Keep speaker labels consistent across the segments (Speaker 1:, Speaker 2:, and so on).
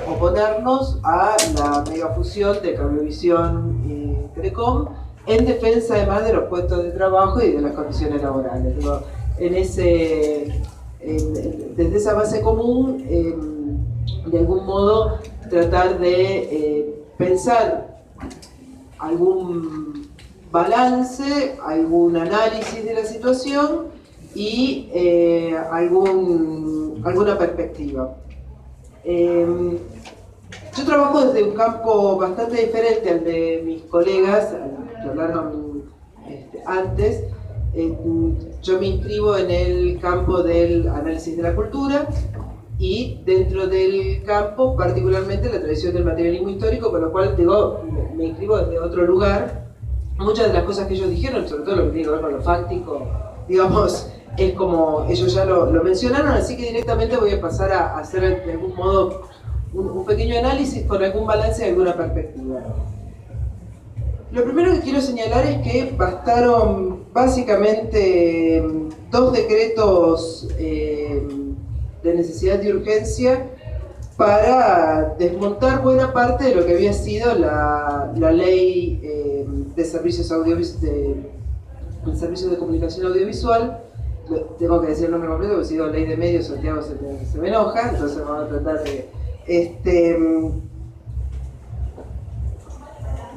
Speaker 1: oponernos a la megafusión de Cablevisión y Telecom en defensa además de los puestos de trabajo y de las condiciones laborales. Digo, desde esa base común, de algún modo tratar de pensar algún balance, algún análisis de la situación y alguna perspectiva. Yo trabajo desde un campo bastante diferente al de mis colegas, que hablaron antes. Yo me inscribo en el campo del análisis de la cultura y dentro del campo particularmente la tradición del materialismo histórico, con lo cual digo, me inscribo desde otro lugar. Muchas de las cosas que ellos dijeron, sobre todo lo que tiene que ver con lo fáctico, digamos, es como ellos ya lo mencionaron, así que directamente voy a pasar a hacer de algún modo un pequeño análisis con algún balance y alguna perspectiva. Lo primero que quiero señalar es que bastaron básicamente 2 decretos de necesidad y urgencia para desmontar buena parte de lo que había sido la ley de servicios de comunicación audiovisual. Tengo que decir el nombre completo porque si digo ley de medios, Santiago se me enoja, entonces vamos a tratar de...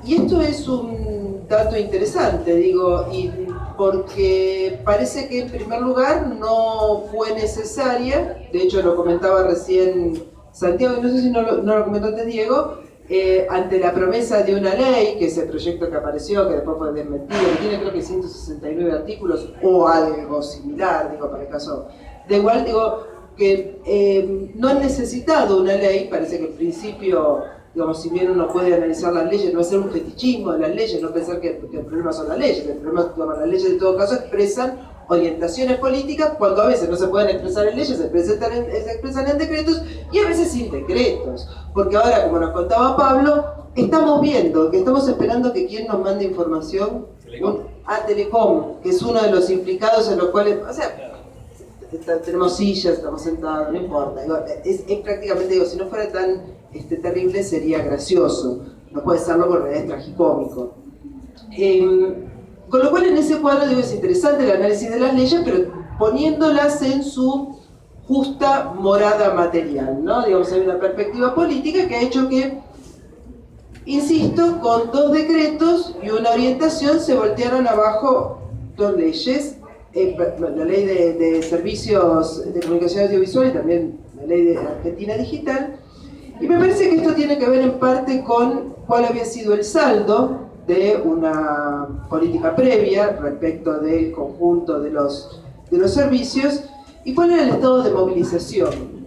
Speaker 1: Y esto es un dato interesante, digo, y porque parece que en primer lugar no fue necesaria, de hecho lo comentaba recién Santiago, y no sé si no lo comentó antes Diego, ante la promesa de una ley, que es el proyecto que apareció, que después fue desmentido, que tiene creo que 169 artículos o algo similar, digo, para el caso de igual, digo, que no han necesitado una ley, parece que en principio, digamos, si bien uno puede analizar las leyes, no hacer un fetichismo de las leyes, no pensar que el problema son las leyes, el problema, digamos, las leyes de todo caso expresan orientaciones políticas, cuando a veces no se pueden expresar en leyes, se expresan en decretos y a veces sin decretos, porque ahora, como nos contaba Pablo, estamos viendo que estamos esperando que quien nos mande información a Telecom, que es uno de los implicados en los cuales, o sea, tenemos sillas, estamos sentados, no importa, digo, es prácticamente, digo, si no fuera tan terrible sería gracioso, no puede serlo porque es tragicómico. Con lo cual en ese cuadro digo, es interesante el análisis de las leyes, pero poniéndolas en su justa morada material, ¿no? Digamos, hay una perspectiva política que ha hecho que, insisto, con 2 decretos y una orientación se voltearon abajo 2 leyes, la ley de servicios de comunicación audiovisual y también la ley de Argentina Digital, y me parece que esto tiene que ver en parte con cuál había sido el saldo de una política previa respecto del conjunto de los servicios y cuál era el estado de movilización.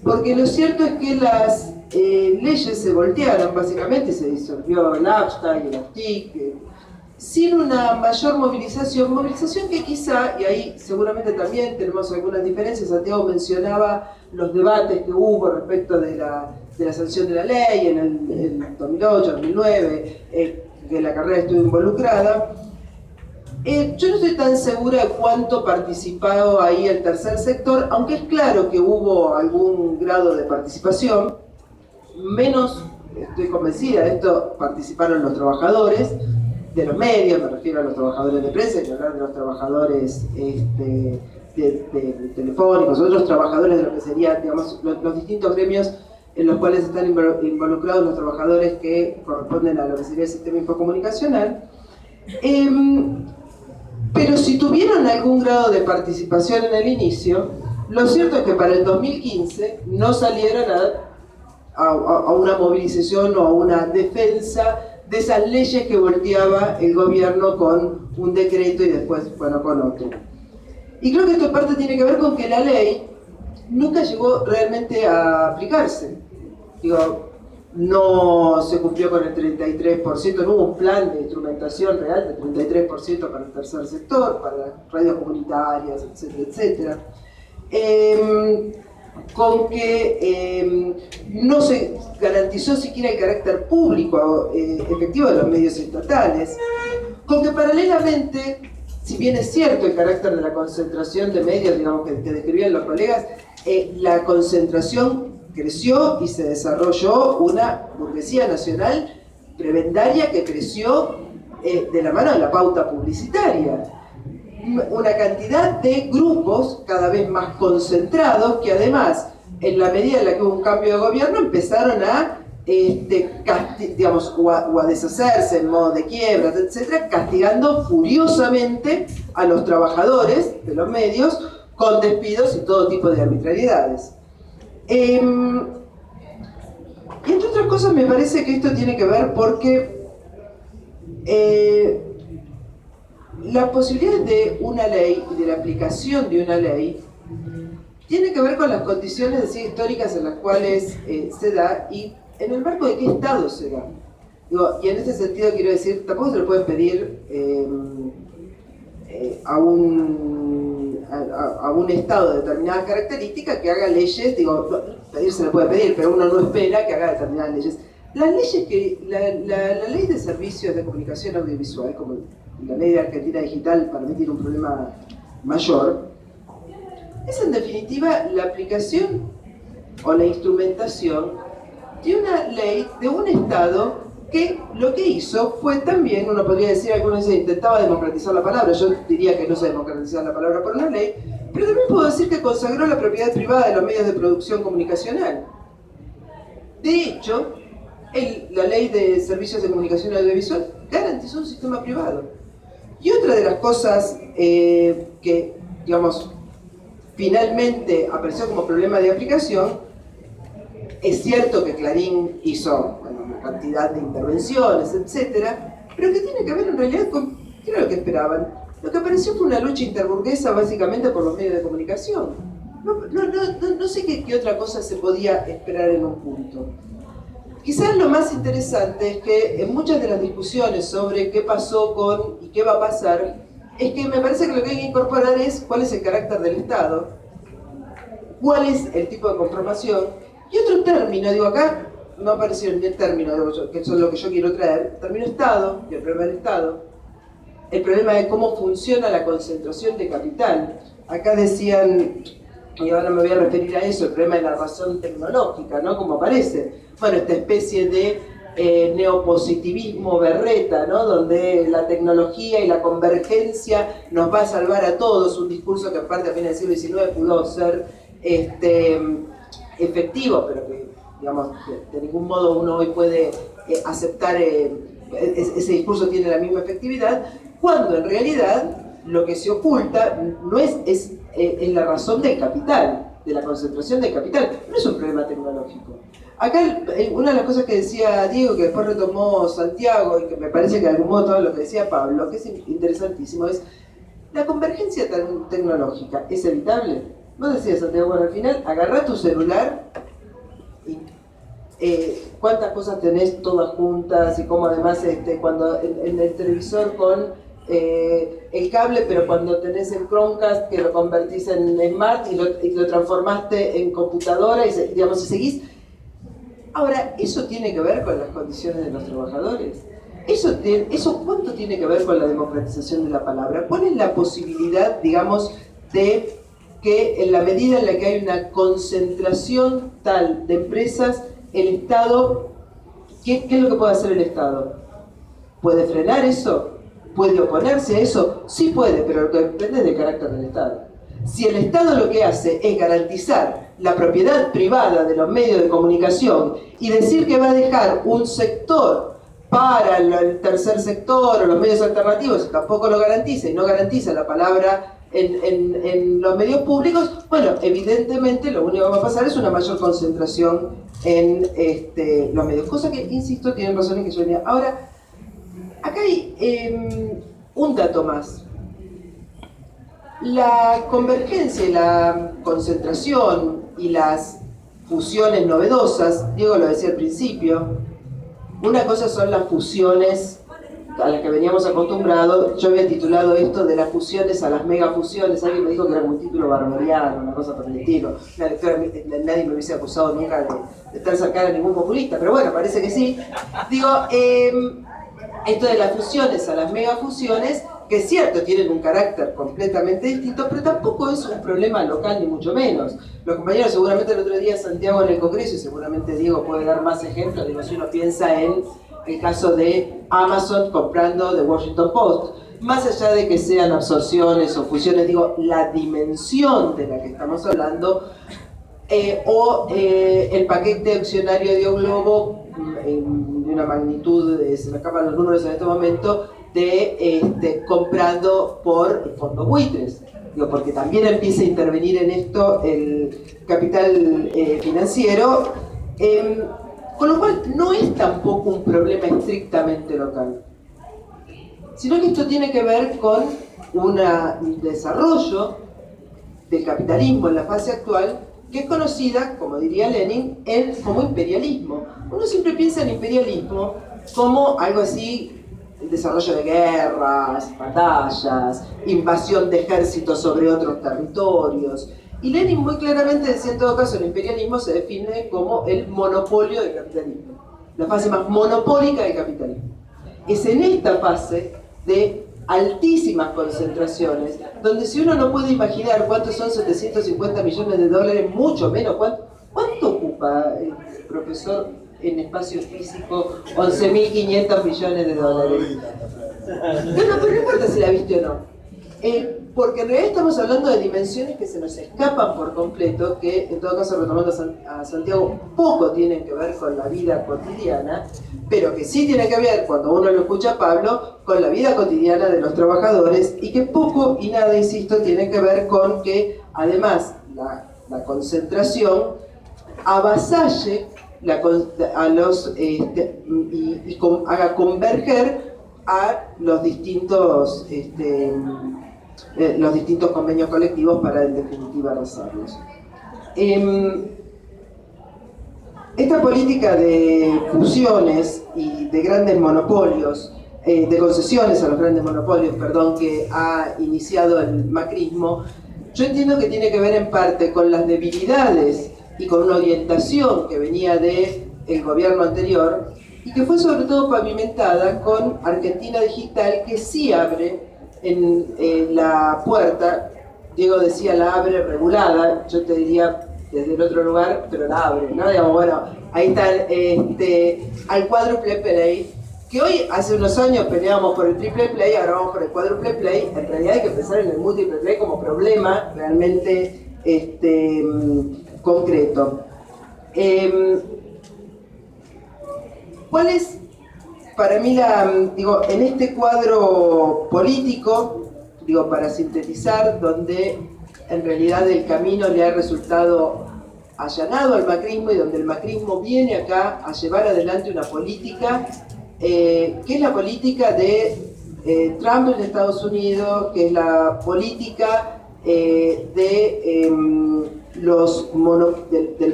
Speaker 1: Porque lo cierto es que las leyes se voltearon, básicamente se disolvió el AFTA y el AFTIC, sin una mayor movilización que quizá, y ahí seguramente también tenemos algunas diferencias, Santiago mencionaba los debates que hubo respecto de la sanción de la ley en el 2008, 2009, que la carrera estuvo involucrada. Yo no estoy tan segura de cuánto participado ahí el tercer sector, aunque es claro que hubo algún grado de participación, menos, estoy convencida de esto, participaron los trabajadores de los medios, me refiero a los trabajadores de prensa, y hablar de los trabajadores de telefónicos, otros trabajadores de lo que serían, digamos, los distintos gremios en los cuales están involucrados los trabajadores que corresponden a lo que sería el sistema infocomunicacional. Pero si tuvieron algún grado de participación en el inicio, lo cierto es que para el 2015 no salieron a una movilización o a una defensa de esas leyes que volteaba el gobierno con un decreto y después, bueno, con otro. Y creo que esto en parte tiene que ver con que la ley nunca llegó realmente a aplicarse. Digo, no se cumplió con el 33%, no hubo un plan de instrumentación real de 33% para el tercer sector, para las radios comunitarias, etcétera, etcétera. Con que no se garantizó siquiera el carácter público efectivo de los medios estatales, con que paralelamente, si bien es cierto el carácter de la concentración de medios, digamos, que describían los colegas, la concentración creció y se desarrolló una burguesía nacional prebendaria que creció de la mano de la pauta publicitaria. Una cantidad de grupos cada vez más concentrados que además, en la medida en la que hubo un cambio de gobierno, empezaron a digamos, o a deshacerse en modo de quiebras, etcétera, castigando furiosamente a los trabajadores de los medios con despidos y todo tipo de arbitrariedades. Y entre otras cosas me parece que esto tiene que ver porque la posibilidad de una ley y de la aplicación de una ley tiene que ver con las condiciones históricas en las cuales se da y en el marco de qué Estado se da. Digo, y en ese sentido quiero decir, tampoco se le puede pedir a un Estado de determinadas características que haga leyes, digo, pedir se le puede pedir, pero uno no espera que haga determinadas leyes. Las leyes que, la ley de servicios de comunicación audiovisual, como la ley de Argentina Digital, para mí tiene un problema mayor, es en definitiva la aplicación o la instrumentación de una ley de un Estado que lo que hizo fue también, uno podría decir, algunos dicen, intentaba democratizar la palabra, yo diría que no se democratizaba la palabra por una ley, pero también puedo decir que consagró la propiedad privada de los medios de producción comunicacional. De hecho, la ley de servicios de comunicación audiovisual garantizó un sistema privado. Y otra de las cosas que, digamos, finalmente apareció como problema de aplicación, es cierto que Clarín hizo una cantidad de intervenciones, etcétera, pero que tiene que ver en realidad con qué era lo que esperaban. Lo que apareció fue una lucha interburguesa básicamente por los medios de comunicación. No sé qué otra cosa se podía esperar en un punto. Quizás lo más interesante es que en muchas de las discusiones sobre qué pasó con y qué va a pasar, es que me parece que lo que hay que incorporar es cuál es el carácter del Estado, cuál es el tipo de conformación, y otro término, digo acá, no apareció ni el término, que eso es lo que yo quiero traer, el término Estado, y el problema del Estado, el problema de cómo funciona la concentración de capital. Acá decían, y ahora me voy a referir a eso, el problema de la razón tecnológica, ¿no? Como aparece. Bueno, esta especie de neopositivismo berreta, ¿no? Donde la tecnología y la convergencia nos va a salvar a todos, un discurso que aparte a fines del siglo XIX pudo ser efectivo, pero que, digamos, de ningún modo uno hoy puede aceptar, ese discurso tiene la misma efectividad, cuando en realidad lo que se oculta no es la razón del capital, de la concentración del capital, no es un problema tecnológico. Acá una de las cosas que decía Diego, que después retomó Santiago, y que me parece que de algún modo todo lo que decía Pablo, que es interesantísimo, es la convergencia tecnológica, ¿es evitable? Vos decías, Santiago, bueno, al final agarrá tu celular y cuántas cosas tenés todas juntas y cómo además cuando en el televisor con el cable, pero cuando tenés el Chromecast que lo convertís en Smart y lo transformaste en computadora y digamos, y seguís. Ahora, ¿eso tiene que ver con las condiciones de los trabajadores? ¿Eso cuánto tiene que ver con la democratización de la palabra? ¿Cuál es la posibilidad, digamos, de que en la medida en la que hay una concentración tal de empresas, el Estado, ¿qué es lo que puede hacer el Estado? ¿Puede frenar eso? ¿Puede oponerse a eso? Sí puede, pero lo que depende es del carácter del Estado. Si el Estado lo que hace es garantizar la propiedad privada de los medios de comunicación y decir que va a dejar un sector para el tercer sector o los medios alternativos, tampoco lo garantiza y no garantiza la palabra en los medios públicos, bueno, evidentemente lo único que va a pasar es una mayor concentración en los medios. Cosa que, insisto, tienen razón en que yo venía. Ahora, acá hay un dato más. La convergencia y la concentración y las fusiones novedosas, Diego lo decía al principio, una cosa son las fusiones a las que veníamos acostumbrados. Yo había titulado esto de las fusiones a las megafusiones, alguien me dijo que era un título barbariano, una cosa por el estilo. Nadie me hubiese acusado nunca de estar cercana a ningún populista, pero bueno, parece que sí. Digo, esto de las fusiones a las megafusiones que es cierto, tienen un carácter completamente distinto, pero tampoco es un problema local ni mucho menos. Los compañeros seguramente el otro día Santiago en el Congreso, y seguramente Diego puede dar más ejemplos, digo, si uno piensa en el caso de Amazon comprando The Washington Post, más allá de que sean absorciones o fusiones, digo, la dimensión de la que estamos hablando, el paquete accionario de O Globo, de una magnitud, se me escapan los números en este momento, de comprando por fondos buitres. Digo, porque también empieza a intervenir en esto el capital financiero, con lo cual no es tampoco un problema estrictamente local, sino que esto tiene que ver con un desarrollo del capitalismo en la fase actual, que es conocida, como diría Lenin, como imperialismo. Uno siempre piensa en imperialismo como algo así, el desarrollo de guerras, batallas, invasión de ejércitos sobre otros territorios. Y Lenin muy claramente decía, en todo caso, el imperialismo se define como el monopolio del capitalismo, la fase más monopólica del capitalismo. Es en esta fase de altísimas concentraciones, donde si uno no puede imaginar cuántos son 750 millones de dólares, mucho menos, ¿cuánto ocupa el profesor en espacio físico? 11.500 millones de dólares. Bueno, pero no importa si la viste o no. Porque en realidad estamos hablando de dimensiones que se nos escapan por completo, que en todo caso, retomando a Santiago, poco tienen que ver con la vida cotidiana, pero que sí tienen que ver, cuando uno lo escucha a Pablo, con la vida cotidiana de los trabajadores, y que poco y nada, insisto, tienen que ver con que además la concentración avasalle a los haga converger a los distintos convenios colectivos para en definitiva rozarlos. Esta política de fusiones y de grandes monopolios, de concesiones a los grandes monopolios, perdón, que ha iniciado el macrismo, yo entiendo que tiene que ver en parte con las debilidades y con una orientación que venía del gobierno anterior, y que fue sobre todo pavimentada con Argentina Digital, que sí abre en la puerta. Diego decía la abre regulada, yo te diría desde el otro lugar, pero la abre, ¿no? Digamos, bueno, ahí está al cuádruple play, que hoy, hace unos años peleábamos por el triple play, ahora vamos por el cuádruple play. En realidad hay que pensar en el múltiple play como problema realmente concreto. ¿Cuál es para mí en este cuadro político, para sintetizar, donde en realidad el camino le ha resultado allanado al macrismo y donde el macrismo viene acá a llevar adelante una política que es la política de Trump en Estados Unidos, que es la política del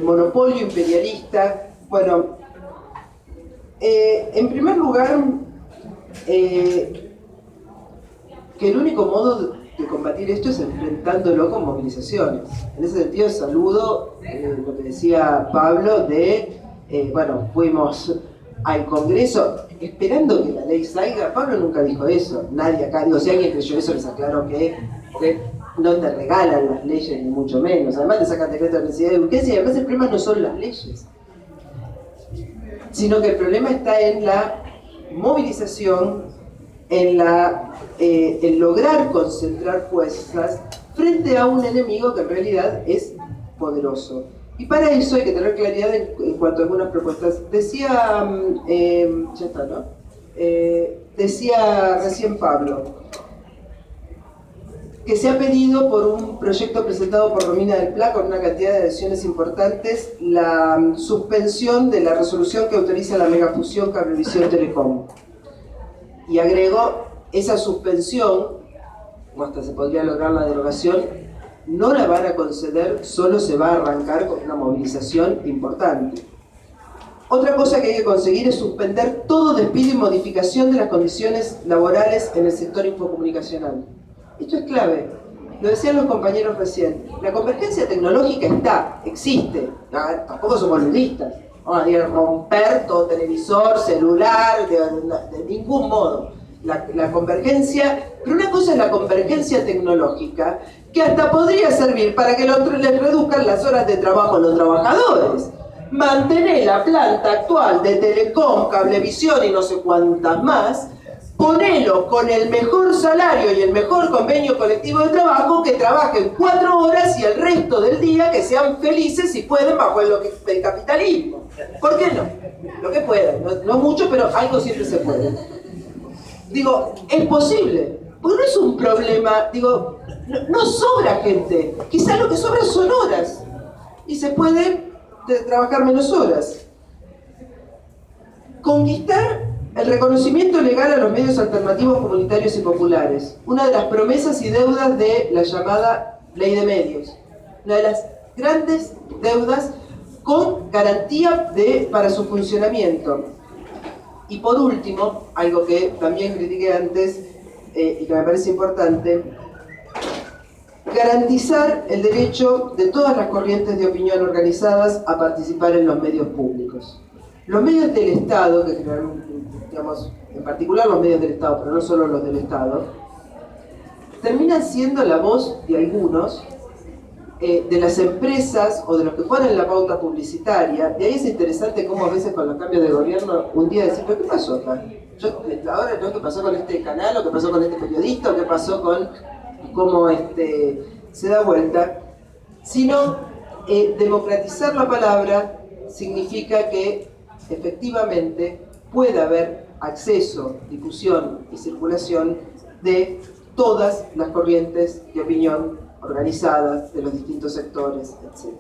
Speaker 1: monopolio imperialista? Bueno, en primer lugar, que el único modo de combatir esto es enfrentándolo con movilizaciones. En ese sentido saludo lo que decía Pablo bueno, fuimos al Congreso esperando que la ley salga. Pablo nunca dijo eso, nadie acá, si alguien creyó eso, les aclaro que no te regalan las leyes, ni mucho menos. Además te sacan decreto de necesidad de urgencia, y además el problema no son las leyes, sino que el problema está en la movilización, en lograr concentrar fuerzas frente a un enemigo que en realidad es poderoso. Y para eso hay que tener claridad en cuanto a algunas propuestas. Decía, ya está, ¿no? Decía recién Pablo, que se ha pedido por un proyecto presentado por Romina del Pla con una cantidad de adhesiones importantes la suspensión de la resolución que autoriza la megafusión Cablevisión Telecom. Y agregó, esa suspensión, o hasta se podría lograr la derogación, no la van a conceder, solo se va a arrancar con una movilización importante. Otra cosa que hay que conseguir es suspender todo despido y modificación de las condiciones laborales en el sector infocomunicacional. Esto es clave, lo decían los compañeros recién. La convergencia tecnológica existe, tampoco somos ludistas. Vamos a romper todo televisor, celular, de ningún modo. la convergencia, pero una cosa es la convergencia tecnológica, que hasta podría servir para que les reduzcan las horas de trabajo a los trabajadores. Mantener la planta actual de Telecom, Cablevisión y no sé cuántas más, ponelo con el mejor salario y el mejor convenio colectivo de trabajo, que trabajen 4 horas y el resto del día que sean felices si pueden bajo el capitalismo. ¿Por qué no? Lo que puedan, no mucho, pero algo siempre se puede. Digo, es posible, porque no es un problema, digo, no sobra gente, quizás lo que sobra son horas, y se puede trabajar menos horas. Conquistar el reconocimiento legal a los medios alternativos comunitarios y populares, una de las promesas y deudas de la llamada Ley de Medios, una de las grandes deudas con garantía para su funcionamiento. Y por último, algo que también critiqué antes y que me parece importante, garantizar el derecho de todas las corrientes de opinión organizadas a participar en los medios públicos. Los medios del Estado, que digamos, en particular los medios del Estado, pero no solo los del Estado, terminan siendo la voz de algunos, de las empresas o de los que ponen la pauta publicitaria. De ahí es interesante cómo a veces con los cambios de gobierno un día decir, ¿pero qué pasó acá? Ahora ¿qué pasó con este canal? ¿O qué pasó con este periodista? ¿O qué pasó con cómo se da vuelta? Sino democratizar la palabra significa que efectivamente pueda haber acceso, difusión y circulación de todas las corrientes de opinión organizadas de los distintos sectores, etc.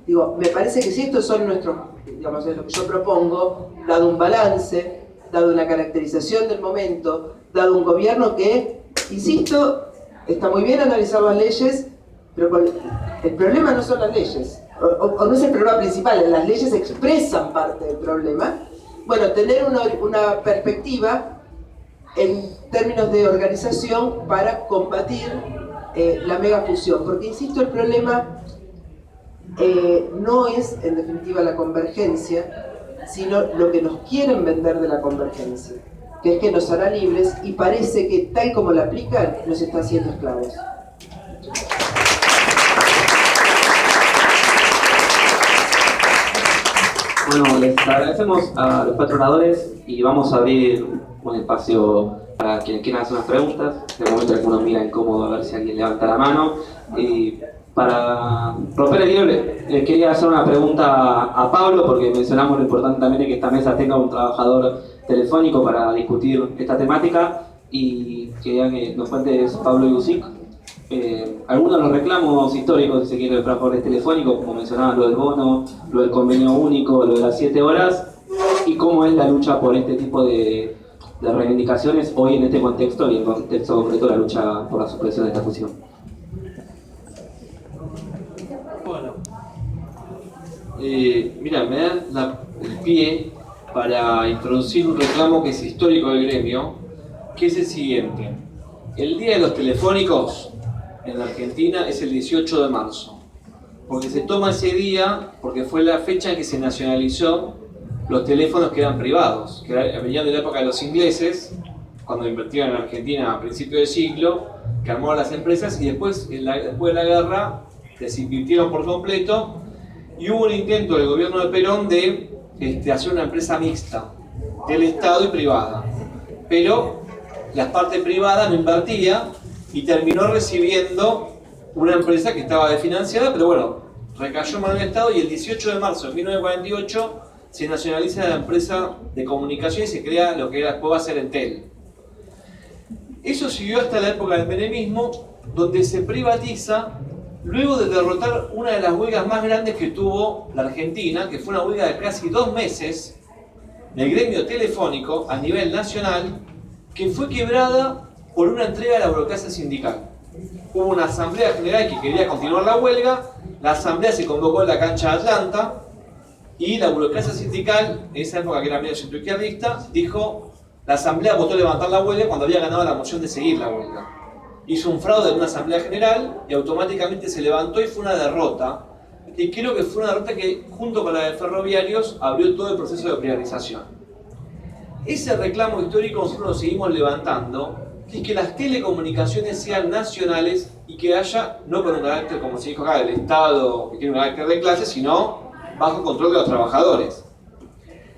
Speaker 1: Digo, me parece que si estos son nuestros, digamos, es lo que yo propongo, dado un balance, dado una caracterización del momento, dado un gobierno que, insisto, está muy bien analizar las leyes, pero el problema no son las leyes, o no es el problema principal, las leyes expresan parte del problema. Bueno, tener una perspectiva en términos de organización para combatir la megafusión, porque insisto, el problema no es en definitiva la convergencia, sino lo que nos quieren vender de la convergencia, que es que nos hará libres, y parece que tal como la aplican nos está haciendo esclavos.
Speaker 2: Bueno, les agradecemos a los 4 oradores y vamos a abrir un espacio para quienes quieran hacer unas preguntas. De momento algunos miran incómodo a ver si alguien levanta la mano. Y para romper el hielo, les quería hacer una pregunta a Pablo, porque mencionamos lo importante también de que esta mesa tenga un trabajador telefónico para discutir esta temática, y quería que nos cuentes, Pablo Yusic, algunos de los reclamos históricos, si se quiere, de los trabajadores telefónicos, como mencionaban lo del bono, lo del convenio único, lo de las 7 horas, y cómo es la lucha por este tipo de reivindicaciones hoy en este contexto, y en el contexto concreto de la lucha por la supresión de esta fusión.
Speaker 3: Bueno, mira, me da el pie para introducir un reclamo que es histórico del gremio, que es el siguiente. El Día de los Telefónicos en Argentina es el 18 de marzo, porque se toma ese día porque fue la fecha en que se nacionalizó los teléfonos que eran privados, que venían de la época de los ingleses, cuando invertían en Argentina a principios de siglo, que armaron las empresas, y después de la guerra desinvirtieron por completo, y hubo un intento del gobierno de Perón de hacer una empresa mixta del Estado y privada, pero la parte privada no invertía y terminó recibiendo una empresa que estaba desfinanciada, pero bueno, recayó en manos del Estado, y el 18 de marzo de 1948 se nacionaliza la empresa de comunicación y se crea lo que después va a ser Entel. Eso siguió hasta la época del menemismo, donde se privatiza luego de derrotar una de las huelgas más grandes que tuvo la Argentina, que fue una huelga de casi 2 meses del gremio telefónico a nivel nacional, que fue quebrada por una entrega de la burocracia sindical. Hubo una asamblea general que quería continuar la huelga, la asamblea se convocó en la cancha de Atlanta, y la burocracia sindical, en esa época que era medio centroizquierdista, dijo, la asamblea votó levantar la huelga cuando había ganado la moción de seguir la huelga. Hizo un fraude en una asamblea general y automáticamente se levantó, y fue una derrota. Y creo que fue una derrota que, junto con la de ferroviarios, abrió todo el proceso de privatización. ese reclamo histórico nosotros lo seguimos levantando, que es que las telecomunicaciones sean nacionales y que haya, no con un carácter, como se dijo acá, del Estado, que tiene un carácter de clase, sino bajo control de los trabajadores.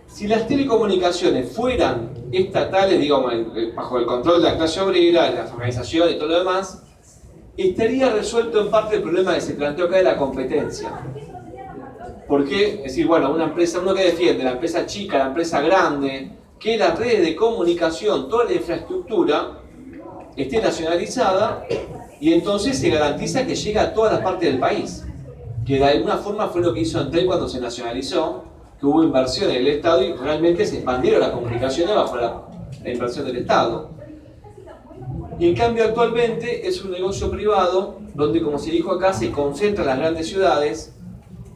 Speaker 3: Si las telecomunicaciones fueran estatales, digamos, bajo el control de la clase obrera, de las organizaciones y todo lo demás, estaría resuelto en parte el problema que se planteó acá de la competencia. Porque, es decir, bueno, una empresa, uno que defiende, la empresa chica, la empresa grande, que las redes de comunicación, toda la infraestructura, esté nacionalizada y entonces se garantiza que llega a todas las partes del país. Que de alguna forma fue lo que hizo Entel cuando se nacionalizó, que hubo inversión en el Estado y realmente se expandieron las comunicaciones bajo la inversión del Estado. Y en cambio actualmente es un negocio privado donde, como se dijo acá, se concentran las grandes ciudades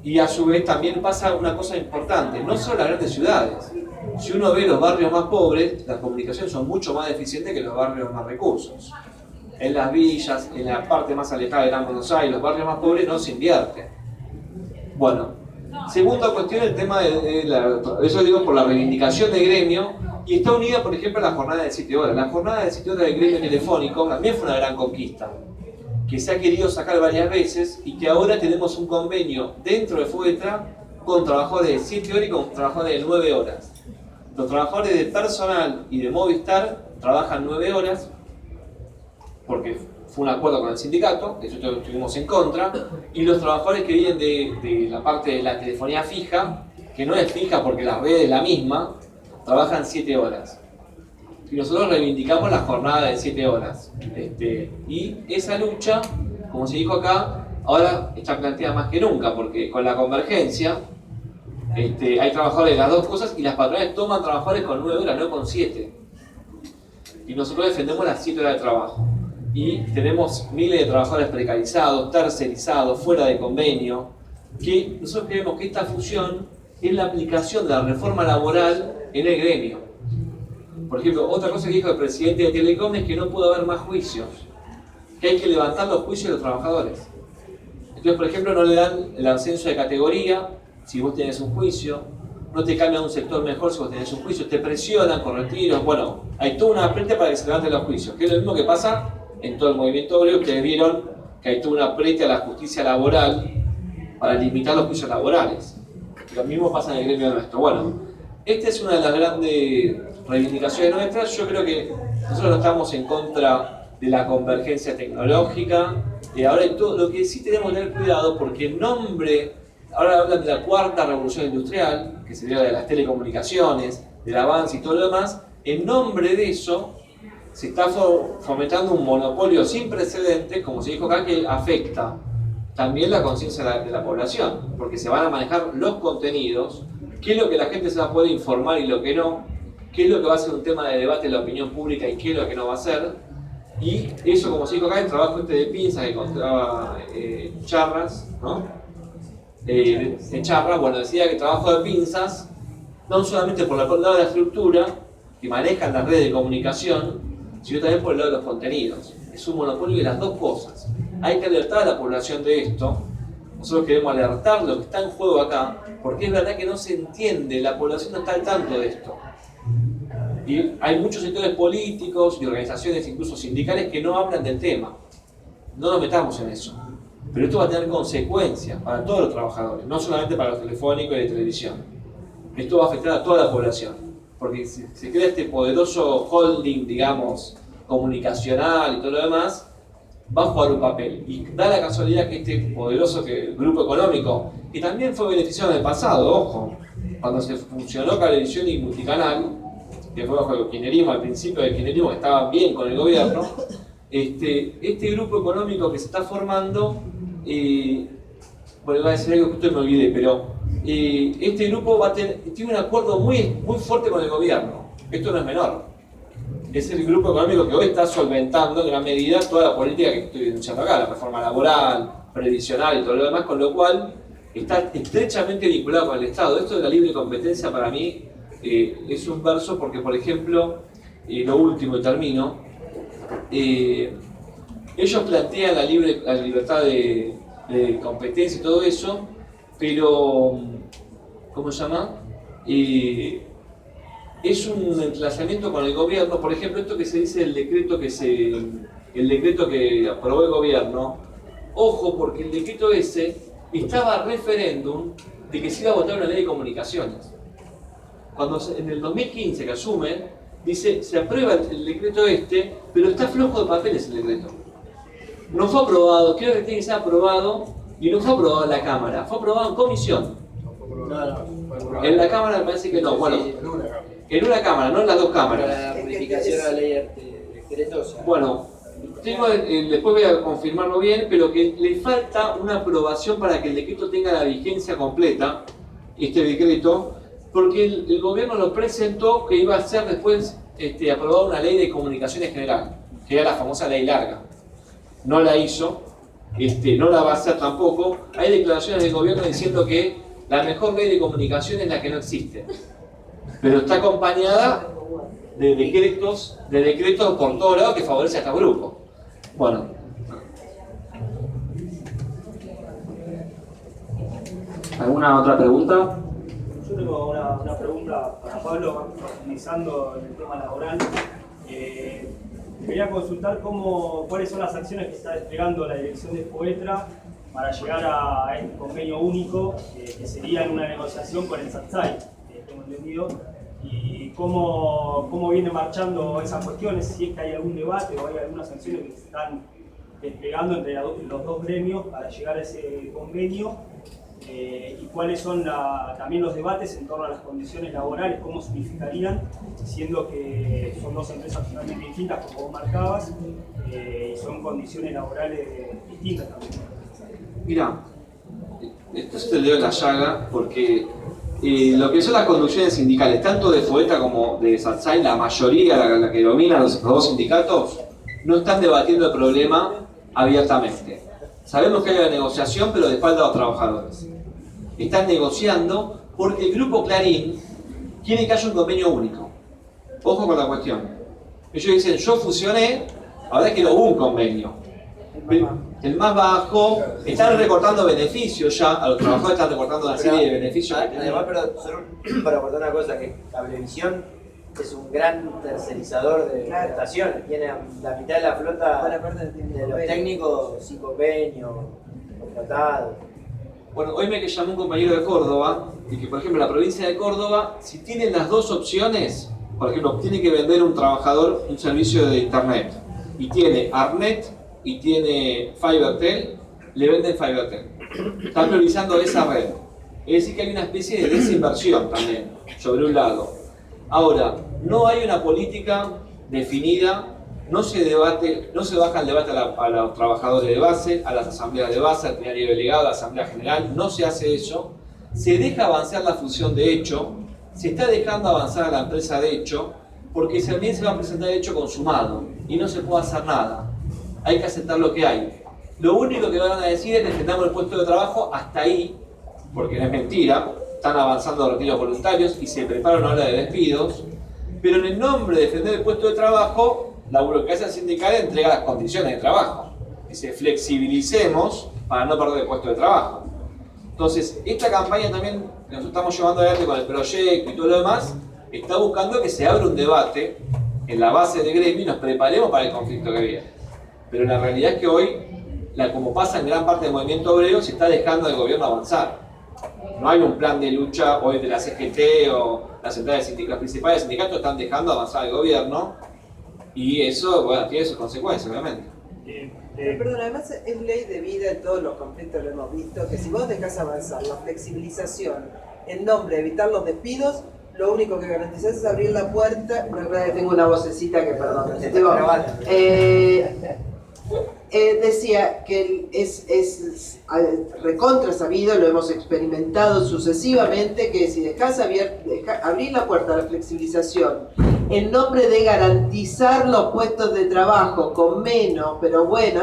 Speaker 3: y a su vez también pasa una cosa importante, no solo las grandes ciudades. Si uno ve los barrios más pobres, las comunicaciones son mucho más deficientes que los barrios más recursos. En las villas, en la parte más alejada de Gran Buenos Aires, los barrios más pobres no se invierte. Bueno, segunda cuestión, el tema eso digo por la reivindicación del gremio, y está unida, por ejemplo, a la jornada de 7 horas. La jornada de 7 horas del gremio telefónico también fue una gran conquista, que se ha querido sacar varias veces y que ahora tenemos un convenio dentro de FUETRA con trabajadores de 7 horas y con trabajadores de 9 horas. Los trabajadores de personal y de Movistar trabajan 9 horas, porque fue un acuerdo con el sindicato, de eso estuvimos en contra, y los trabajadores que vienen de la parte de la telefonía fija, que no es fija porque la red es la misma, trabajan 7 horas. Y nosotros reivindicamos la jornada de 7 horas. Y esa lucha, como se dijo acá, ahora está planteada más que nunca, porque con la convergencia hay trabajadores de las dos cosas y las patronales toman trabajadores con 9 horas, no con 7. Y nosotros defendemos las 7 horas de trabajo. Y tenemos miles de trabajadores precarizados, tercerizados, fuera de convenio, que nosotros creemos que esta fusión es la aplicación de la reforma laboral en el gremio. Por ejemplo, otra cosa que dijo el presidente de Telecom es que no pudo haber más juicios, que hay que levantar los juicios de los trabajadores. Entonces, por ejemplo, no le dan el ascenso de categoría si vos tenés un juicio, no te cambian un sector mejor si vos tenés un juicio, te presionan con retiros. Bueno, hay toda una aprete para que se levanten los juicios, que es lo mismo que pasa en todo el movimiento obrero. Ustedes vieron que hay toda una aprete a la justicia laboral para limitar los juicios laborales. Lo mismo pasa en el gremio nuestro. Bueno, esta es una de las grandes reivindicaciones nuestras. Yo creo que nosotros no estamos en contra de la convergencia tecnológica. Ahora todo lo que sí tenemos que tener cuidado, porque en nombre, ahora hablan de la cuarta revolución industrial, que sería de las telecomunicaciones, del avance y todo lo demás. En nombre de eso se está fomentando un monopolio sin precedentes, como se dijo acá, que afecta también la conciencia de la población, porque se van a manejar los contenidos, qué es lo que la gente se va a poder informar y lo que no, qué es lo que va a ser un tema de debate en la opinión pública y qué es lo que no va a ser. Y eso, como se dijo acá, el trabajo de pinzas que encontraba Charras, ¿no? De Charras, bueno, decía que el trabajo de pinzas, no solamente por el lado de la estructura, que manejan las redes de comunicación, sino también por el lado de los contenidos. Es un monopolio de las dos cosas. Hay que alertar a la población de esto. Nosotros queremos alertar lo que está en juego acá, porque es verdad que no se entiende, la población no está al tanto de esto. Y hay muchos sectores políticos y organizaciones, incluso sindicales, que no hablan del tema. No nos metamos en eso. Pero esto va a tener consecuencias para todos los trabajadores, no solamente para los telefónicos y de televisión. Esto va a afectar a toda la población, porque se crea este poderoso holding, digamos, comunicacional y todo lo demás, va a jugar un papel. Y da la casualidad que este poderoso grupo económico, que también fue beneficiado en el pasado, ojo, cuando se funcionó Cablevisión y Multicanal, que fue bajo el kirchnerismo, al principio del kirchnerismo, que estaban bien con el gobierno, este grupo económico que se está formando, bueno, iba a decir algo que usted me olvidé, pero este grupo tiene un acuerdo muy, muy fuerte con el gobierno. Esto no es menor. Es el grupo económico que hoy está solventando en gran medida toda la política que estoy denunciando acá, la reforma laboral, previsional y todo lo demás, con lo cual está estrechamente vinculado con el Estado. Esto de la libre competencia para mí es un verso porque, por ejemplo, lo último y termino, ellos plantean la libertad de competencia y todo eso, pero, ¿cómo se llama? es un emplazamiento con el gobierno. Por ejemplo, esto que se dice el decreto que aprobó el gobierno, ojo, porque el decreto ese estaba a referéndum de que se iba a votar una ley de comunicaciones. Cuando en el 2015 que asume, dice, se aprueba el decreto pero está flojo de papeles el decreto. No fue aprobado, creo que tiene que ser aprobado, y no fue aprobado en la Cámara, fue aprobado en comisión. En la Cámara me parece que no, bueno, en una Cámara, no en las dos cámaras.
Speaker 4: La modificación de la ley de decreto, o sea,
Speaker 3: Bueno, después voy a confirmarlo bien, pero que le falta una aprobación para que el decreto tenga la vigencia completa, este decreto, porque el gobierno lo presentó que iba a ser después aprobada una ley de comunicaciones general, que era la famosa ley larga. No la hizo, no la va a hacer tampoco. Hay declaraciones del gobierno diciendo que la mejor ley de comunicación es la que no existe, pero está acompañada de decretos por todos lados que favorecen a estos grupos. Bueno.
Speaker 2: ¿Alguna otra pregunta?
Speaker 5: Yo tengo una pregunta para Pablo, profundizando en el tema laboral. Quería consultar cuáles son las acciones que está desplegando la dirección de FOETRA para llegar a este convenio único, que sería en una negociación con el SATSAI, tengo entendido, y cómo viene marchando esas cuestiones, si es que hay algún debate o hay algunas acciones que se están desplegando entre los dos gremios para llegar a ese convenio, y cuáles son también los debates en torno a las condiciones laborales, cómo significarían, siendo que son dos empresas totalmente distintas, como vos marcabas, y son condiciones laborales distintas también.
Speaker 3: Mira, esto se te leo en la llaga porque lo que son las conducciones sindicales, tanto de FOETA como de SATSAI, la mayoría, la que domina los dos sindicatos, no están debatiendo el problema abiertamente. Sabemos que hay una negociación, pero de espalda a los trabajadores. Están negociando porque el grupo Clarín quiere que haya un convenio único. Ojo con la cuestión. Ellos dicen, yo fusioné, ahora quiero un convenio. El más bajo, están recortando beneficios ya, a los trabajadores están recortando una serie de beneficios.
Speaker 4: Además, pero solo para aportar una cosa, que Cablevisión es un gran tercerizador de prestaciones, tiene la mitad de la flota de los técnicos sin convenio, contratados.
Speaker 3: Bueno, hoy me llamó un compañero de Córdoba, y que por ejemplo la provincia de Córdoba, si tienen las dos opciones, por ejemplo, tiene que vender un trabajador un servicio de internet, y tiene Arnet y tiene Fibertel, le venden Fibertel. Están priorizando esa red. Es decir que hay una especie de desinversión también, sobre un lado. Ahora, no hay una política definida, no se baja el debate a los trabajadores de base, a las asambleas de base, al plenario delegado, a la asamblea general, no se hace eso. Se deja avanzar la fusión de hecho, se está dejando avanzar a la empresa de hecho, porque también se va a presentar hecho consumado y no se puede hacer nada. Hay que aceptar lo que hay. Lo único que van a decir es defendamos el puesto de trabajo hasta ahí, porque no es mentira, están avanzando los retiros voluntarios y se prepara una ola de despidos, pero en el nombre de defender el puesto de trabajo, la burocracia sindical entrega las condiciones de trabajo. Dice, flexibilicemos para no perder el puesto de trabajo. Entonces, esta campaña también que nosotros estamos llevando adelante con el proyecto y todo lo demás, está buscando que se abra un debate en la base del gremio y nos preparemos para el conflicto que viene. Pero la realidad es que hoy, como pasa en gran parte del movimiento obrero, se está dejando al gobierno avanzar. No hay un plan de lucha hoy de la CGT o las centrales los principales sindicatos están dejando avanzar al gobierno y eso, bueno, tiene sus consecuencias, obviamente.
Speaker 6: Perdón, además es ley de vida en todos los conflictos, lo hemos visto, que si vos dejás avanzar la flexibilización en nombre de evitar los despidos, lo único que garantizás es abrir la puerta.
Speaker 1: Tengo una vocecita que perdón. Decía que es recontra sabido, lo hemos experimentado sucesivamente, que si dejas abrir la puerta a la flexibilización en nombre de garantizar los puestos de trabajo con menos, pero bueno,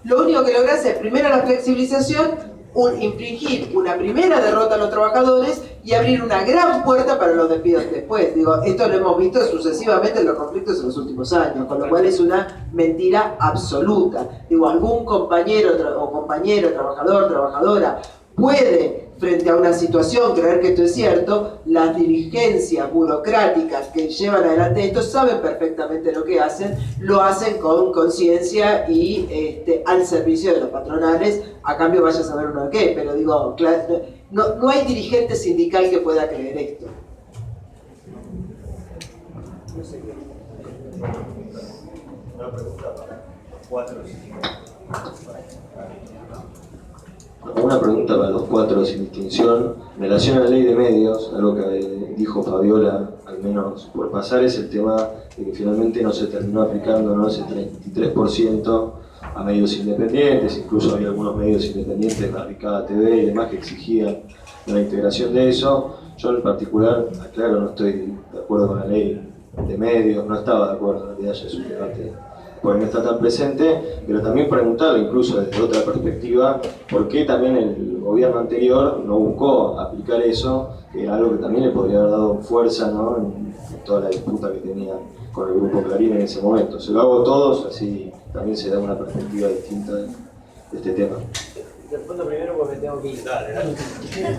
Speaker 1: lo único que logras es primero la flexibilización, infligir una primera derrota a los trabajadores y abrir una gran puerta para los despidos después. Digo, esto lo hemos visto sucesivamente en los conflictos en los últimos años, con lo cual es una mentira absoluta. Digo, algún compañero o compañero, trabajador, trabajadora, puede frente a una situación, creer que esto es cierto, las dirigencias burocráticas que llevan adelante esto saben perfectamente lo que hacen, lo hacen con conciencia y al servicio de los patronales, a cambio vaya a saber uno de qué, pero digo, no hay dirigente sindical que pueda creer esto.
Speaker 7: Una pregunta para 4.
Speaker 8: Una pregunta para los 4 sin distinción. En relación a la ley de medios, algo que dijo Fabiola, al menos por pasar, es el tema de que finalmente no se terminó aplicando, ¿no?, ese 33% a medios independientes. Incluso había algunos medios independientes, Barricada TV y demás, que exigían la integración de eso. Yo en particular, aclaro, no estoy de acuerdo con la ley de medios, no estaba de acuerdo, en realidad ya es un debate porque no está tan presente, pero también preguntarle, incluso desde otra perspectiva, por qué también el gobierno anterior no buscó aplicar eso, que era algo que también le podría haber dado fuerza, ¿no?, en toda la disputa que tenía con el Grupo Clarín en ese momento. Se lo hago a todos, así también se da una perspectiva distinta de este tema.
Speaker 4: Respondo primero porque tengo que ir.
Speaker 7: Dale.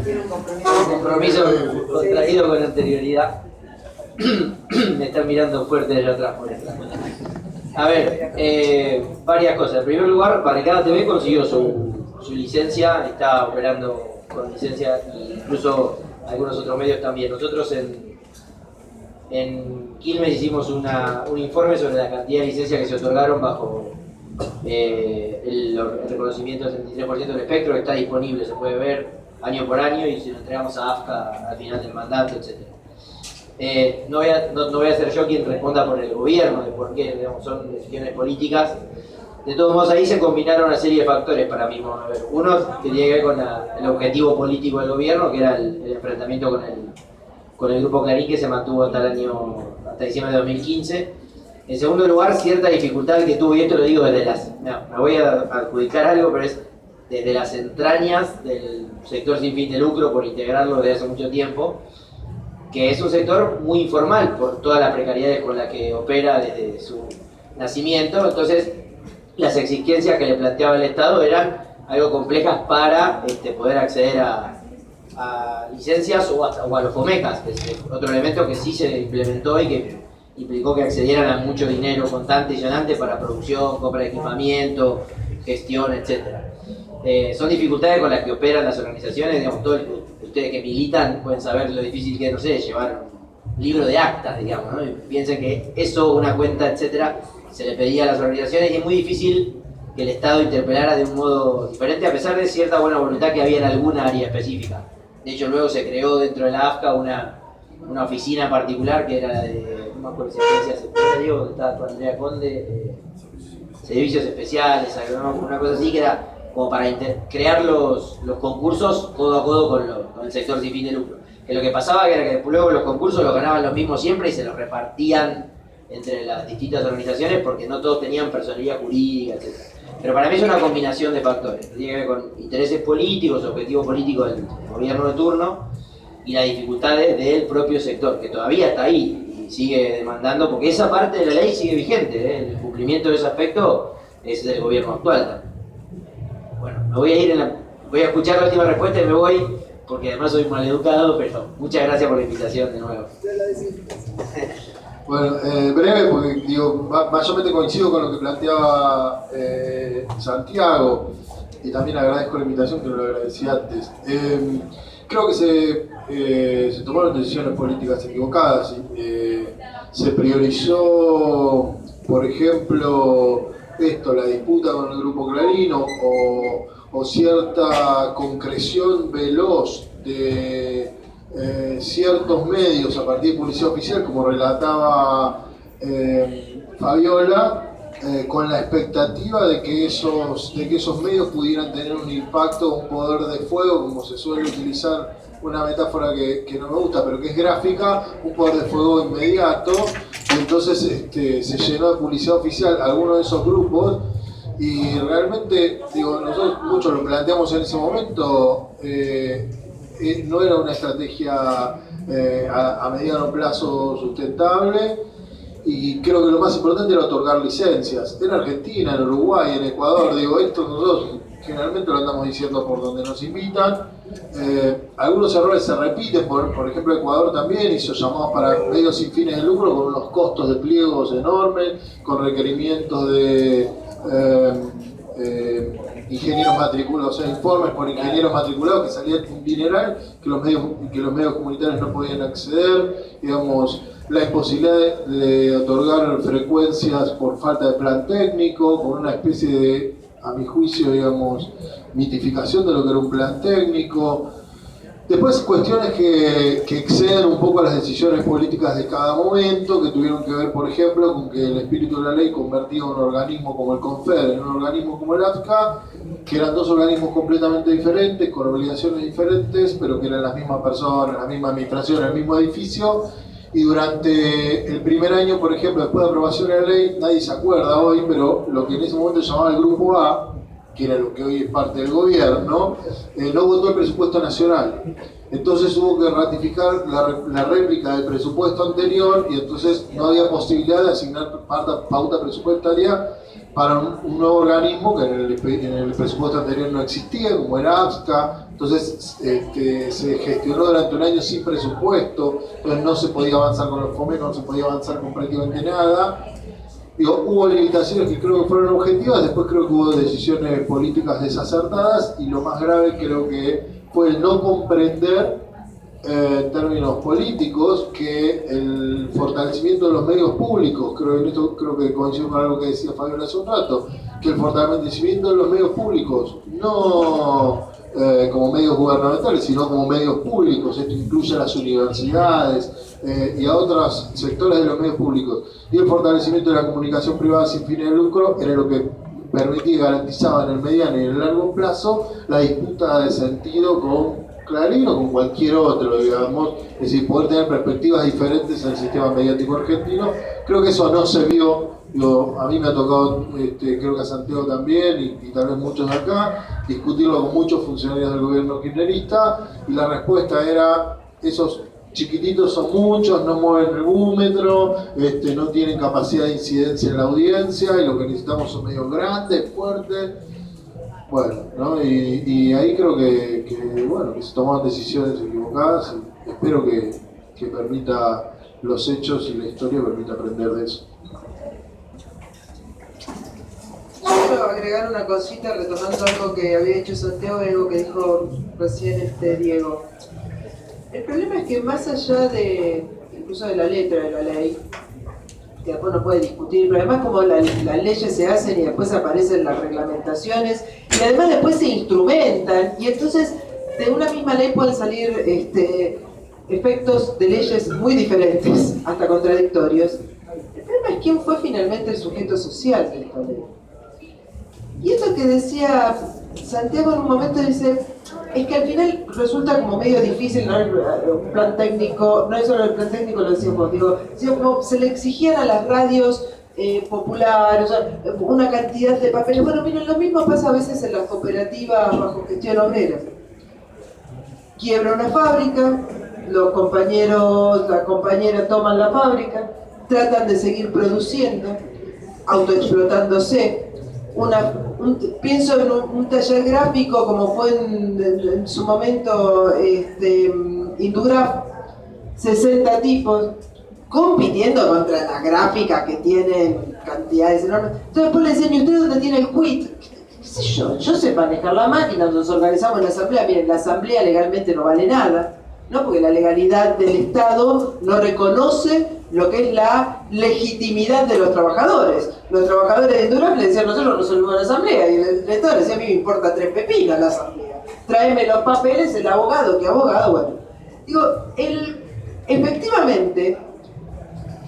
Speaker 6: Tiene un compromiso.
Speaker 4: Compromiso contraído con anterioridad. Me están mirando fuerte allá atrás por esta. A ver, varias cosas. En primer lugar, Barricada TV consiguió su licencia, está operando con licencia, e incluso algunos otros medios también. Nosotros en Quilmes hicimos un informe sobre la cantidad de licencias que se otorgaron bajo el reconocimiento del 33% del espectro, que está disponible, se puede ver año por año y se lo entregamos a AFCA al final del mandato, etc. No voy a ser yo quien responda por el gobierno, de por qué, digamos, son decisiones políticas. De todos modos, ahí se combinaron una serie de factores para mí. A ver, uno que tiene que ver con el objetivo político del gobierno, que era el enfrentamiento con el Grupo Clarín, que se mantuvo hasta diciembre de 2015. En segundo lugar, cierta dificultad que tuvo, y esto lo digo desde me voy a adjudicar algo, pero es desde las entrañas del sector sin fin de lucro, por integrarlo desde hace mucho tiempo, que es un sector muy informal por todas las precariedades con las que opera desde su nacimiento. Entonces, las exigencias que le planteaba el Estado eran algo complejas para poder acceder a licencias o a los FOMECAS, que es otro elemento que sí se implementó y que implicó que accedieran a mucho dinero contante y sonante para producción, compra de equipamiento, gestión, etc. Son dificultades con las que operan las organizaciones, digamos, ustedes que militan pueden saber lo difícil que es, no sé, llevar un libro de actas, digamos, ¿no? Y piensen que eso, una cuenta, etcétera, se le pedía a las organizaciones y es muy difícil que el Estado interpelara de un modo diferente, a pesar de cierta buena voluntad que había en alguna área específica. De hecho, luego se creó dentro de la AFCA una oficina particular que era de, no me acuerdo si agencia secundaria, donde estaba tu Andrea Conde, servicios especiales, una cosa así, que era como para crear los concursos codo a codo con el sector sin fin de lucro. Que lo que pasaba era que luego los concursos los ganaban los mismos siempre y se los repartían entre las distintas organizaciones porque no todos tenían personalidad jurídica, etc. Pero para mí es una combinación de factores. Tiene que ver con intereses políticos, objetivos políticos del gobierno de turno y las dificultades del propio sector, que todavía está ahí y sigue demandando, porque esa parte de la ley sigue vigente, el cumplimiento de ese aspecto es del gobierno actual también. Bueno, me voy a ir voy a escuchar la última respuesta y me voy, porque además soy maleducado, pero muchas gracias por la invitación de nuevo.
Speaker 9: Bueno, breve, porque digo, mayormente coincido con lo que planteaba Santiago, y también agradezco la invitación, que lo agradecí antes. Creo que se tomaron decisiones políticas equivocadas. Se priorizó, por ejemplo, la disputa con el Grupo Clarín o cierta concreción veloz de ciertos medios a partir de publicidad oficial, como relataba Fabiola, con la expectativa de que esos medios pudieran tener un impacto, un poder de fuego, como se suele utilizar, una metáfora que no me gusta, pero que es gráfica, un poder de fuego inmediato. Y entonces se llenó de publicidad oficial algunos de esos grupos, y realmente, digo, nosotros muchos lo planteamos en ese momento, no era una estrategia a mediano plazo sustentable, y creo que lo más importante era otorgar licencias. En Argentina, en Uruguay, en Ecuador, digo, esto nosotros generalmente lo andamos diciendo por donde nos invitan, algunos errores se repiten, por ejemplo Ecuador también hizo llamados para medios sin fines de lucro con unos costos de pliegos enormes, con requerimientos de ingenieros matriculados, o sea, informes por ingenieros matriculados que salían un dineral que los medios comunitarios no podían acceder, digamos, la imposibilidad de otorgar frecuencias por falta de plan técnico, con una especie de, a mi juicio, digamos, mitificación de lo que era un plan técnico. Después cuestiones que exceden un poco a las decisiones políticas de cada momento, que tuvieron que ver, por ejemplo, con que el espíritu de la ley convertía un organismo como el CONFED en un organismo como el AFCA, que eran dos organismos completamente diferentes, con obligaciones diferentes, pero que eran las mismas personas, la misma administración, el mismo edificio. Y durante el primer año, por ejemplo, después de aprobación de la ley, nadie se acuerda hoy, pero lo que en ese momento se llamaba el Grupo A, que era lo que hoy es parte del gobierno, no votó el presupuesto nacional. Entonces hubo que ratificar la réplica del presupuesto anterior y entonces no había posibilidad de asignar pauta presupuestaria para un nuevo organismo que en el presupuesto anterior no existía, como era APSCA. Entonces se gestionó durante un año sin presupuesto, entonces no se podía avanzar con los FOMEC, no se podía avanzar con prácticamente nada. Digo, hubo limitaciones que creo que fueron objetivas, después creo que hubo decisiones políticas desacertadas y lo más grave creo que fue el no comprender en términos políticos que el fortalecimiento de los medios públicos, creo que coincido con algo que decía Fabiola hace un rato, que el fortalecimiento de los medios públicos, no como medios gubernamentales, sino como medios públicos, esto incluye a las universidades y a otros sectores de los medios públicos, y el fortalecimiento de la comunicación privada sin fines de lucro era lo que permitía y garantizaba en el mediano y en el largo plazo la disputa de sentido con Clarín o con cualquier otro, digamos, es decir, poder tener perspectivas diferentes en el sistema mediático argentino. Creo que eso no se vio. A mí me ha tocado, creo que a Santiago también, y tal vez muchos de acá, discutirlo con muchos funcionarios del gobierno kirchnerista, y la respuesta era: esos chiquititos son muchos, no mueven regúmetro, no tienen capacidad de incidencia en la audiencia, y lo que necesitamos son medios grandes, fuertes. Bueno, ¿no? Y ahí creo que se tomaron decisiones equivocadas, y espero que permita los hechos y la historia permita aprender de eso.
Speaker 6: Yo quiero agregar una cosita retomando algo que había dicho Santiago y algo que dijo recién Diego. El problema es que más allá de, incluso de la letra de la ley, que después no puede discutir, pero además como las leyes se hacen y después aparecen las reglamentaciones y además después se instrumentan y entonces de una misma ley pueden salir efectos de leyes muy diferentes, hasta contradictorios. El problema es quién fue finalmente el sujeto social de esta ley. Y esto que decía Santiago en un momento dice, es que al final resulta como medio difícil, ¿no? Un plan técnico, no es solo el plan técnico, lo decíamos, digo, como se le exigían a las radios populares, o sea, una cantidad de papeles. Bueno, miren, lo mismo pasa a veces en las cooperativas bajo gestión obrera. Quiebra una fábrica, los compañeros, la compañera toman la fábrica, tratan de seguir produciendo, autoexplotándose. Pienso en un taller gráfico como fue en su momento Indugraf, 60 tipos compitiendo contra la gráfica que tienen cantidades enormes. Entonces después le decían, ¿y usted dónde tiene el quit? ¿Qué sé yo? Yo sé manejar la máquina, nos organizamos en la asamblea. Miren, la asamblea legalmente no vale nada, ¿no? Porque la legalidad del Estado no reconoce lo que es la legitimidad de los trabajadores. Los trabajadores de Indugraf le decían, nosotros resolvemos la asamblea, y el Estado le decía, a mí me importa 3 pepinos la asamblea, tráeme los papeles, el abogado, ¿qué abogado? Bueno, digo, efectivamente,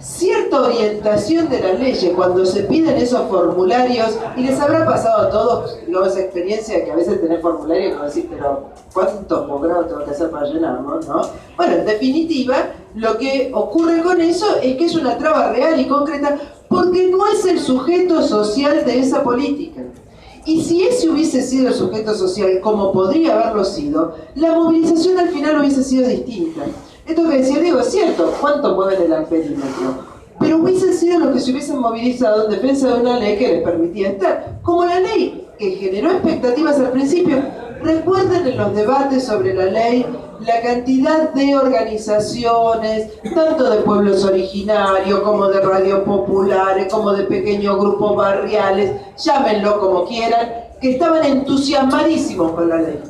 Speaker 6: cierta orientación de las leyes cuando se piden esos formularios, y les habrá pasado a todos, ¿no? Esa experiencia de que a veces tenés formularios como decir, pero ¿cuántos posgrados tengo que hacer para llenarlos? ¿No? Bueno, en definitiva, lo que ocurre con eso es que es una traba real y concreta porque no es el sujeto social de esa política. Y si ese hubiese sido el sujeto social, como podría haberlo sido, la movilización al final hubiese sido distinta. Esto que decía Diego es cierto, ¿cuánto mueven el amperímetro? Pero hubiesen sido los que se hubiesen movilizado en defensa de una ley que les permitía estar. Como la ley que generó expectativas al principio,
Speaker 1: Recuerden en los debates sobre la ley la cantidad de organizaciones, tanto de pueblos originarios, como de radios populares, como de pequeños grupos barriales, llámenlo como quieran, que estaban entusiasmadísimos con la ley.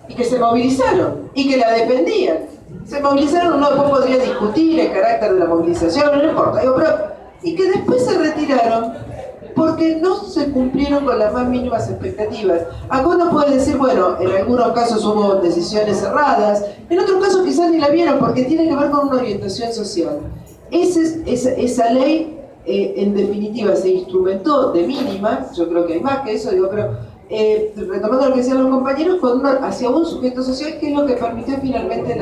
Speaker 1: Y que se movilizaron, y que la defendían. Se movilizaron, uno después podría discutir el carácter de la movilización, no importa, y que después se retiraron porque no se cumplieron con las más mínimas expectativas. Acá uno puede decir, bueno, en algunos casos hubo decisiones erradas, en otros casos quizás ni la vieron porque tiene que ver con una orientación social. Esa ley, en definitiva, se instrumentó de mínima, yo creo que hay más que eso, pero retomando lo que decían los compañeros, hacia un sujeto social, que es lo que permitió finalmente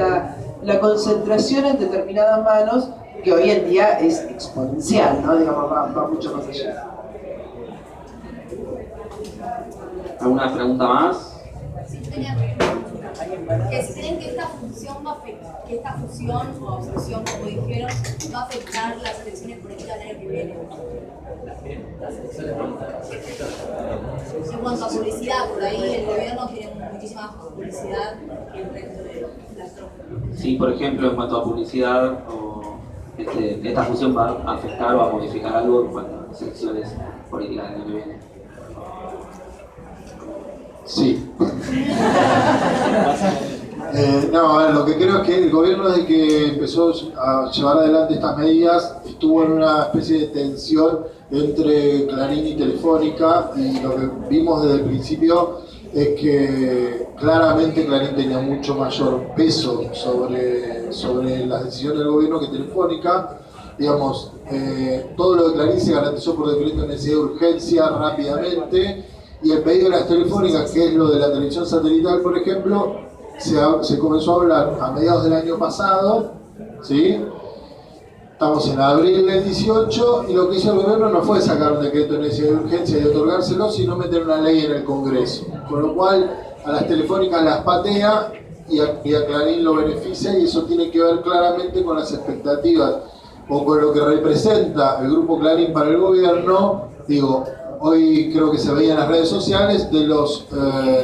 Speaker 1: la concentración en determinadas manos, que hoy en día es exponencial, ¿no? Digamos, va mucho más allá.
Speaker 2: ¿Alguna pregunta más?
Speaker 10: Sí, tenía que si creen que esta fusión o absorción, como dijeron, va a afectar las elecciones políticas del año que viene. En cuanto a publicidad, por ahí el gobierno tiene muchísima más publicidad que el resto de las tropas.
Speaker 2: Sí, por ejemplo, en cuanto a publicidad, esta fusión va a afectar o a modificar algo en cuanto a las elecciones políticas del año que viene.
Speaker 9: Sí. No, a ver, lo que creo es que el gobierno, desde que empezó a llevar adelante estas medidas, estuvo en una especie de tensión entre Clarín y Telefónica, y lo que vimos desde el principio es que claramente Clarín tenía mucho mayor peso sobre las decisiones del gobierno que Telefónica. Digamos, todo lo de Clarín se garantizó por decreto de necesidad de urgencia rápidamente, y el pedido de las telefónicas, que es lo de la televisión satelital, por ejemplo, se comenzó a hablar a mediados del año pasado, ¿sí? Estamos en abril del 18, y lo que hizo el gobierno no fue sacar un decreto de necesidad de urgencia y otorgárselo, sino meter una ley en el Congreso. Con lo cual, a las telefónicas las patea y a Clarín lo beneficia, y eso tiene que ver claramente con las expectativas o con lo que representa el grupo Clarín para el gobierno. Digo, hoy creo que se veía en las redes sociales de los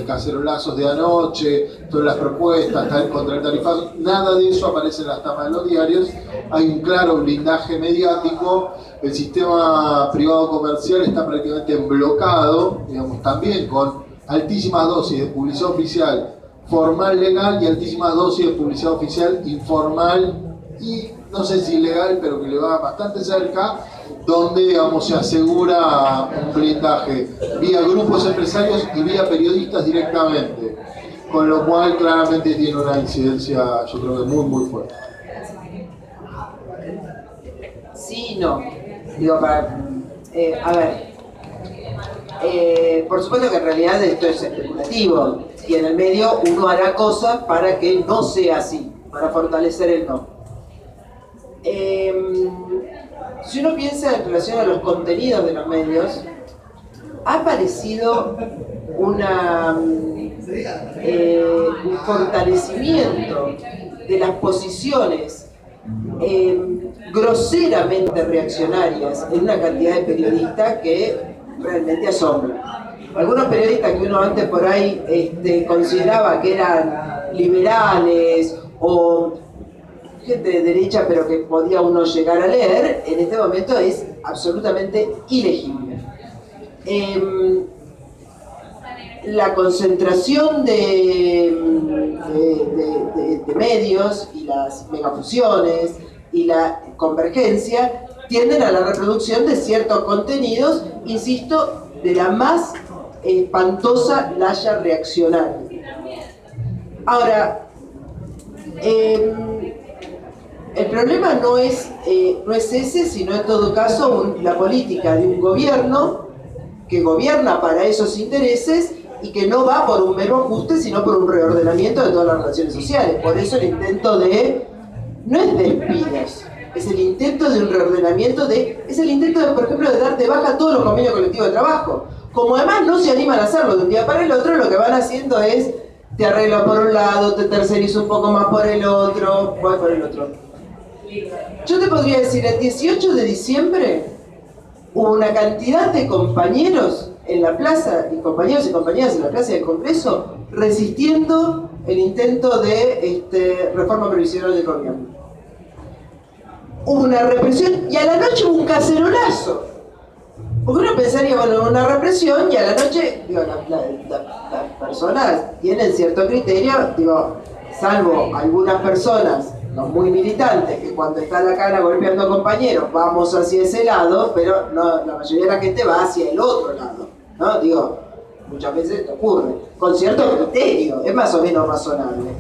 Speaker 9: cacerolazos de anoche, todas las propuestas contra el tarifazo, nada de eso aparece en las tapas de los diarios. Hay un claro blindaje mediático, el sistema privado comercial está prácticamente bloqueado, digamos, también con altísimas dosis de publicidad oficial formal legal y altísimas dosis de publicidad oficial informal y no sé si ilegal, pero que le va bastante cerca, donde, digamos, se asegura un blindaje vía grupos empresarios y vía periodistas directamente, con lo cual claramente tiene una incidencia, yo creo que muy fuerte.
Speaker 1: Sí, no. Digo, a ver, por supuesto que en realidad esto es especulativo, y en el medio uno hará cosas para que no sea así, para fortalecer el no. Si uno piensa en relación a los contenidos de los medios, ha aparecido un fortalecimiento de las posiciones groseramente reaccionarias en una cantidad de periodistas que realmente asombra. Algunos periodistas que uno antes por ahí consideraba que eran liberales o gente de derecha, pero que podía uno llegar a leer, en este momento es absolutamente ilegible. La concentración de medios y las megafusiones y la convergencia tienden a la reproducción de ciertos contenidos, insisto, de la más espantosa laya reaccionaria. Ahora, el problema no es ese, sino en todo caso la política de un gobierno que gobierna para esos intereses y que no va por un mero ajuste, sino por un reordenamiento de todas las relaciones sociales. Por eso el intento no es despidos, es el intento de un reordenamiento es el intento de, por ejemplo, de dar de baja todos los convenios colectivos de trabajo. Como además no se animan a hacerlo de un día para el otro, lo que van haciendo es, te arreglo por un lado, te tercerizo un poco más por el otro, voy por el otro. Yo te podría decir, el 18 de diciembre hubo una cantidad de compañeros en la plaza, y compañeros y compañeras en la plaza del Congreso, resistiendo el intento de reforma previsional del gobierno. Hubo una represión y a la noche hubo un cacerolazo. Porque uno pensaría, bueno, una represión y a la noche, digo, las personas tienen cierto criterio, digo, salvo algunas personas, no muy militantes, que cuando está la cara golpeando a compañeros, vamos hacia ese lado, pero no, la mayoría de la gente va hacia el otro lado, ¿no? Digo, muchas veces esto ocurre, con cierto criterio, es más o menos razonable.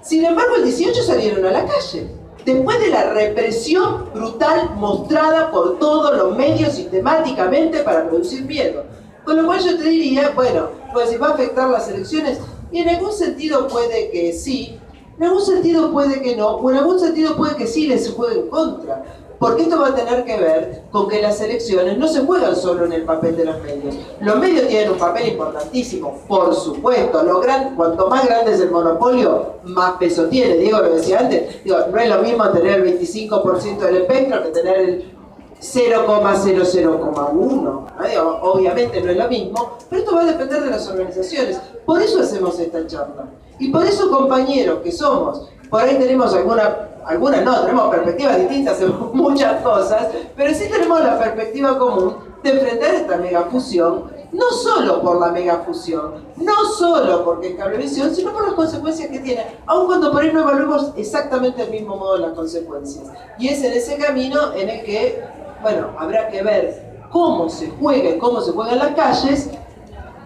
Speaker 1: Sin embargo, el 18 salieron a la calle. Después de la represión brutal mostrada por todos los medios sistemáticamente para producir miedo. Con lo cual yo te diría, bueno, pues si va a afectar las elecciones, y en algún sentido puede que sí, en algún sentido puede que no, o en algún sentido puede que sí les juegue en contra. Porque esto va a tener que ver con que las elecciones no se juegan solo en el papel de los medios. Los medios tienen un papel importantísimo, por supuesto. Cuanto más grande es el monopolio, más peso tiene. Diego lo decía antes, no es lo mismo tener el 25% del espectro que tener el 0,00,1. Obviamente no es lo mismo, pero esto va a depender de las organizaciones. Por eso hacemos esta charla. Y por eso, compañeros que somos, por ahí tenemos algunas no, tenemos perspectivas distintas en muchas cosas, pero sí tenemos la perspectiva común de enfrentar esta megafusión, no solo por la megafusión, no solo porque es cablevisión, sino por las consecuencias que tiene, aun cuando por ahí no evaluemos exactamente del mismo modo las consecuencias. Y es en ese camino en el que, bueno, habrá que ver cómo se juega y cómo se juega en las calles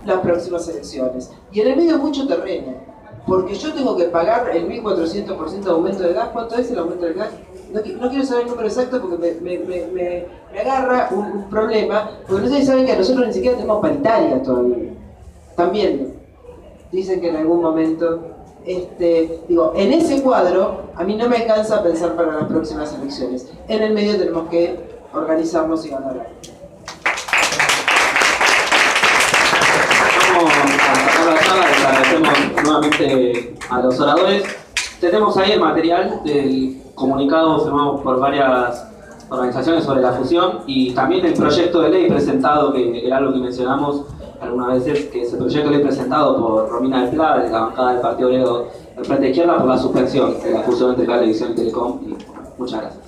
Speaker 1: las próximas elecciones. Y en el medio mucho terreno. Porque yo tengo que pagar el 1400% de aumento de gas. ¿Cuánto es el aumento del gas? No quiero saber el número exacto porque me agarra un problema. Porque no sé si saben que nosotros ni siquiera tenemos paritaria todavía. Están viendo. Dicen que en algún momento... en ese cuadro, a mí no me alcanza a pensar para las próximas elecciones. En el medio tenemos que organizarnos y ganar.
Speaker 2: Vamos a sacar la charla, les agradecemos nuevamente a los oradores. Tenemos ahí el material del comunicado firmado por varias organizaciones sobre la fusión y también el proyecto de ley presentado, que era algo que mencionamos algunas veces, que es el proyecto de ley presentado por Romina del Pla, de la bancada del Partido Obrero del Frente Izquierda, por la suspensión de la fusión entre Cablevisión y Telecom. Y muchas gracias.